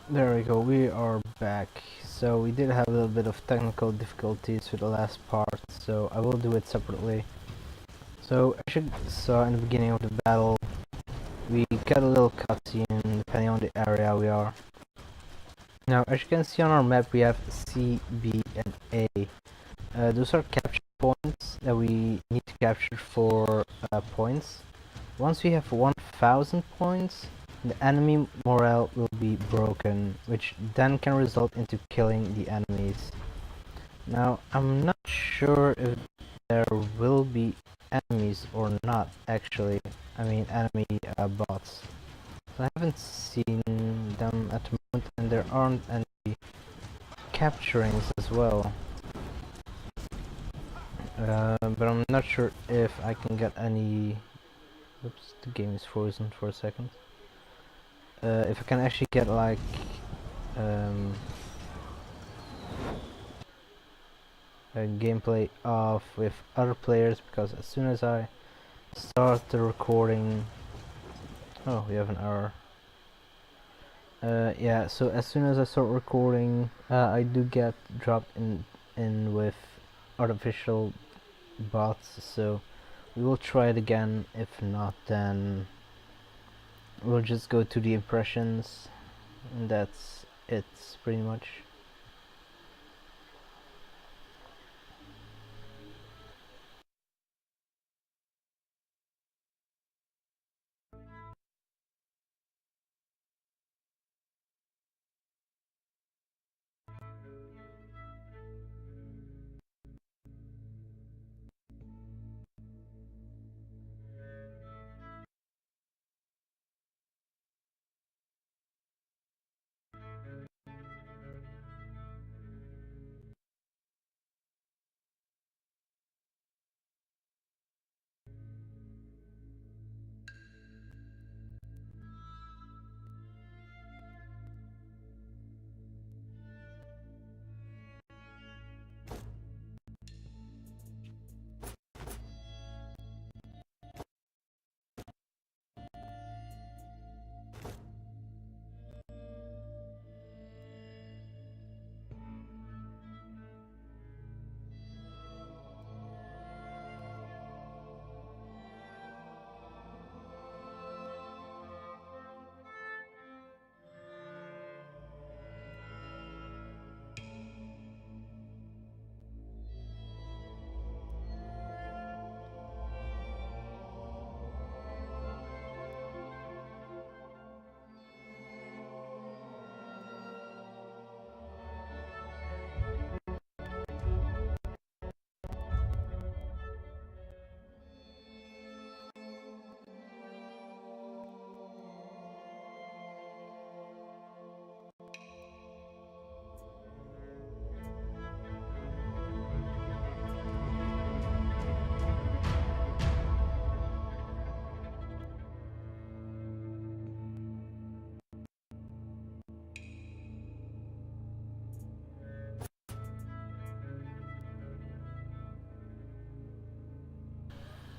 There we go, we are back. So we did have a little bit of technical difficulties with the last part, so I will do it separately. So as you saw in the beginning of the battle, we get a little cutscene depending on the area we are. Now as you can see on our map we have C, B and A. Those are capture points that we need to capture for points. Once we have 1000 points, the enemy morale will be broken, which then can result into killing the enemies. Now, I'm not sure if there will be enemies or not, actually. I mean, enemy bots. I haven't seen them at the moment, and there aren't any capturings as well. But I'm not sure if I can get any... Oops, the game is frozen for a second. If I can actually get like um, a gameplay of with other players, because as soon as I start the recording, oh, we have an error. Yeah, so as soon as I start recording, I do get dropped in with artificial bots, so we will try it again. If not, then we'll just go to the impressions, and that's it pretty much.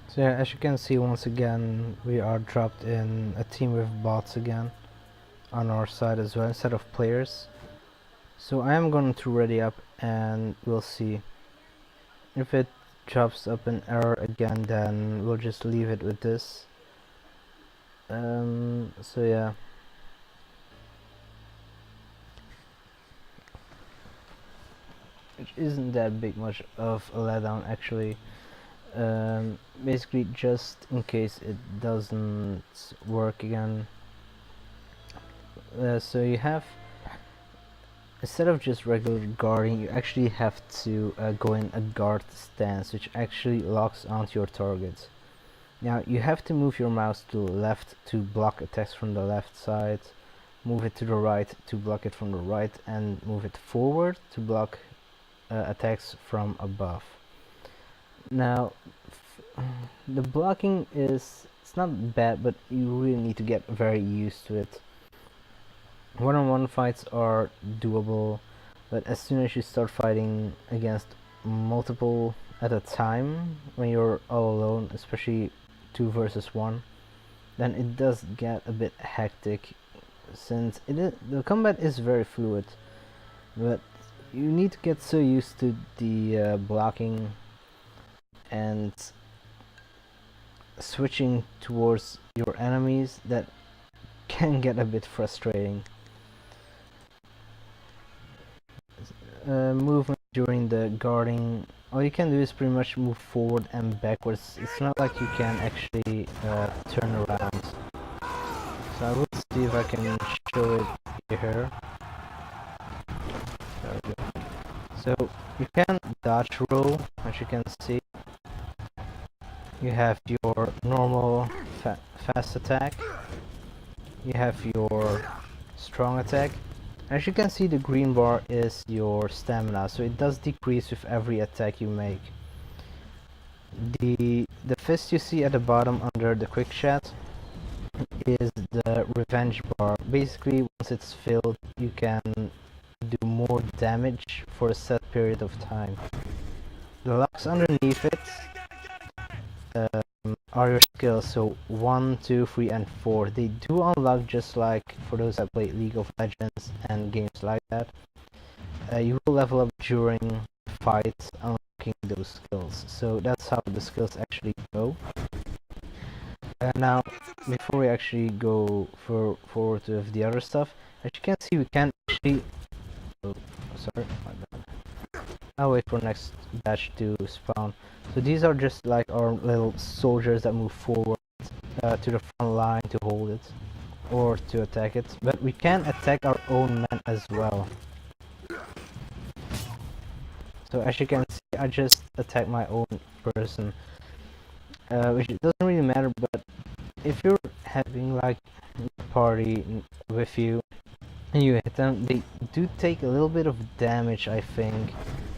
So yeah, as you can see, once again we are dropped in a team with bots again on our side as well instead of players. So I am going to ready up and we'll see. If it drops up an error again, then we'll just leave it with this. So yeah. Which isn't that big much of a letdown actually. Basically just in case it doesn't work again. So you have, instead of just regular guarding, you actually have to go in a guard stance, which actually locks onto your target. Now you have to move your mouse to the left to block attacks from the left side, move it to the right to block it from the right, and move it forward to block attacks from above. Now the blocking it's not bad, but you really need to get very used to it. One-on-one fights are doable, but as soon as you start fighting against multiple at a time, when you're all alone, especially 2 versus 1, then it does get a bit hectic, since the combat is very fluid, but you need to get so used to the blocking and switching towards your enemies that can get a bit frustrating. Movement during the guarding, all you can do is pretty much move forward and backwards. It's not like you can actually turn around. So I will see if I can show it here. There we go. So you can dodge roll, as you can see. You have your normal fast attack. You have your strong attack. As you can see, the green bar is your stamina, so it does decrease with every attack you make. The fist you see at the bottom under the quick chat is the revenge bar. Basically, once it's filled, you can do more damage for a set period of time. The locks underneath it are your skills, so 1, 2, 3, and 4. They do unlock just like for those that play League of Legends and games like that. You will level up during fights unlocking those skills, so that's how the skills actually go. Now, before we actually go forward with the other stuff, as you can see, we can actually... Oh, sorry, my bad. I'll wait for next batch to spawn. So these are just like our little soldiers that move forward to the front line to hold it or to attack it. But we can attack our own men as well. So as you can see, I just attacked my own person, which doesn't really matter. But if you're having like a party with you and you hit them, they do take a little bit of damage, I think.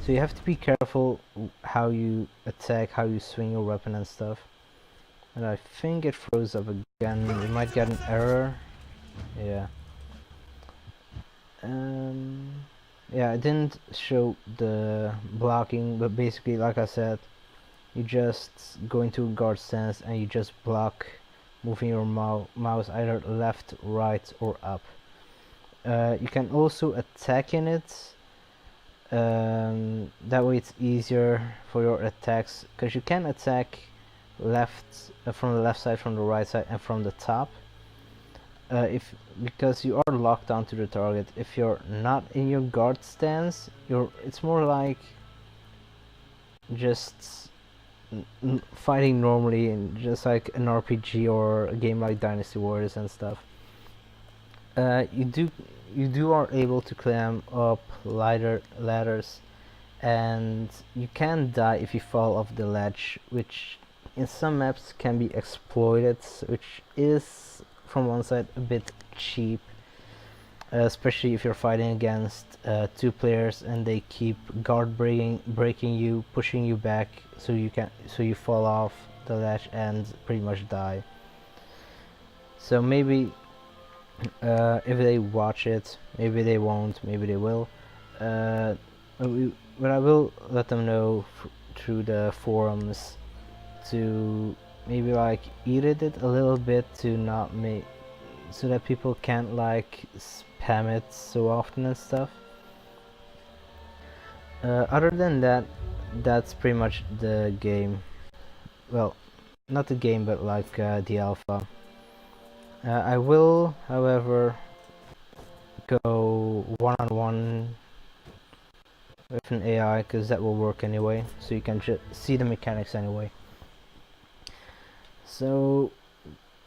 So you have to be careful how you attack, how you swing your weapon and stuff. And I think it froze up again. You might get an error. Yeah. Yeah, I didn't show the blocking, but basically, like I said, you just go into a guard stance and you just block, moving your mouse either left, right, or up. You can also attack in it. That way it's easier for your attacks, because you can attack left from the left side, from the right side, and from the top. Because you are locked onto the target. If you're not in your guard stance, it's more like just fighting normally, and just like an RPG or a game like Dynasty Warriors and stuff. You do are able to climb up ladders, and you can die if you fall off the ledge, which in some maps can be exploited, which is from one side a bit cheap, especially if you're fighting against 2 players and they keep guard breaking you, pushing you back, so you fall off the ledge and pretty much die. So maybe if they watch it, maybe they won't, maybe they will, but I will let them know through the forums to maybe like edit it a little bit to not make, so that people can't like spam it so often and stuff. Other than that, that's pretty much the game. Well, not the game, but like the alpha. I will, however, go one-on-one with an AI, because that will work anyway, so you can just see the mechanics anyway. So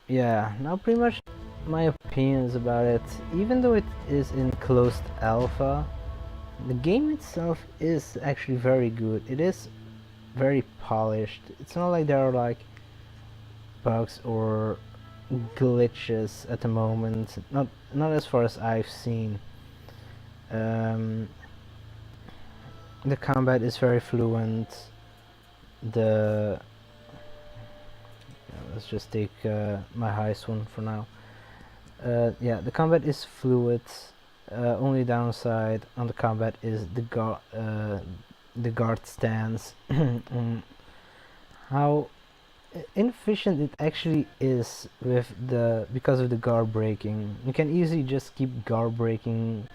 yeah, now pretty much my opinions about it. Even though it is in closed alpha, the game itself is actually very good. It is very polished. It's not like there are like bugs or glitches at the moment, not as far as I've seen. The combat is very fluent. Let's just take my highest one for now. Yeah, the combat is fluid. Only downside on the combat is the guard stance. How inefficient it actually is with the because of the guard breaking. You can easily just keep guard breaking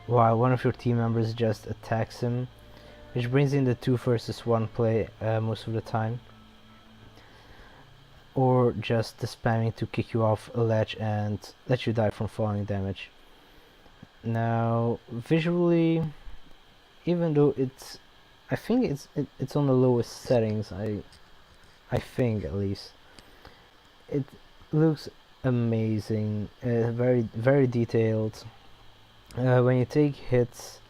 while one of your team members just attacks him, which brings in the 2 versus 1 play most of the time, or just the spamming to kick you off a ledge and let you die from falling damage. Now visually, even though I think it's on the lowest settings, I think at least it looks amazing, very detailed. When you take hits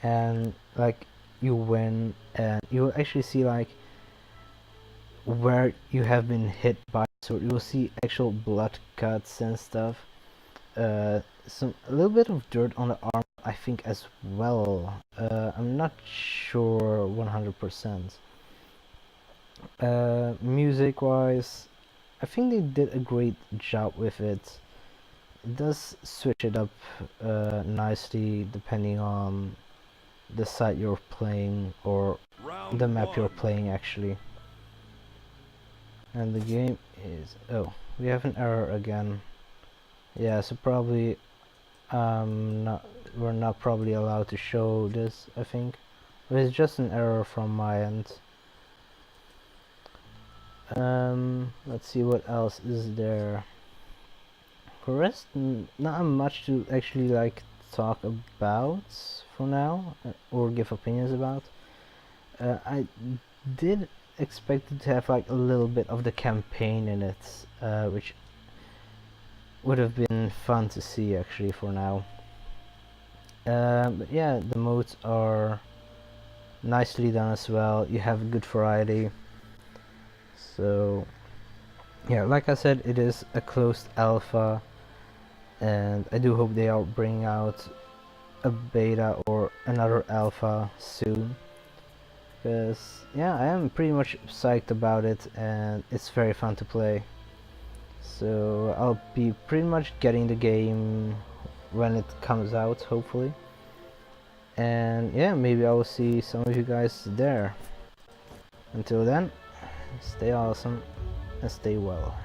and like you win, and you'll actually see like where you have been hit by, so you'll see actual blood cuts and stuff. A little bit of dirt on the arm I think as well. I'm not sure 100%. Music wise, I think they did a great job with it. It does switch it up nicely depending on the site you're playing, or the map you're playing actually. And the game is, oh, we have an error again. Yeah, so probably we're not probably allowed to show this, I think. But it's just an error from my end. Let's see what else is there. For rest, not much to actually like talk about for now, or give opinions about. I did expect it to have like a little bit of the campaign in it, which would have been fun to see actually for now. But yeah, the modes are nicely done as well. You have a good variety. So yeah, like I said, it is a closed alpha, and I do hope they are bringing out a beta or another alpha soon, because yeah, I am pretty much psyched about it and it's very fun to play. So I'll be pretty much getting the game when it comes out, hopefully. And yeah, maybe I will see some of you guys there. Until then, stay awesome and stay well.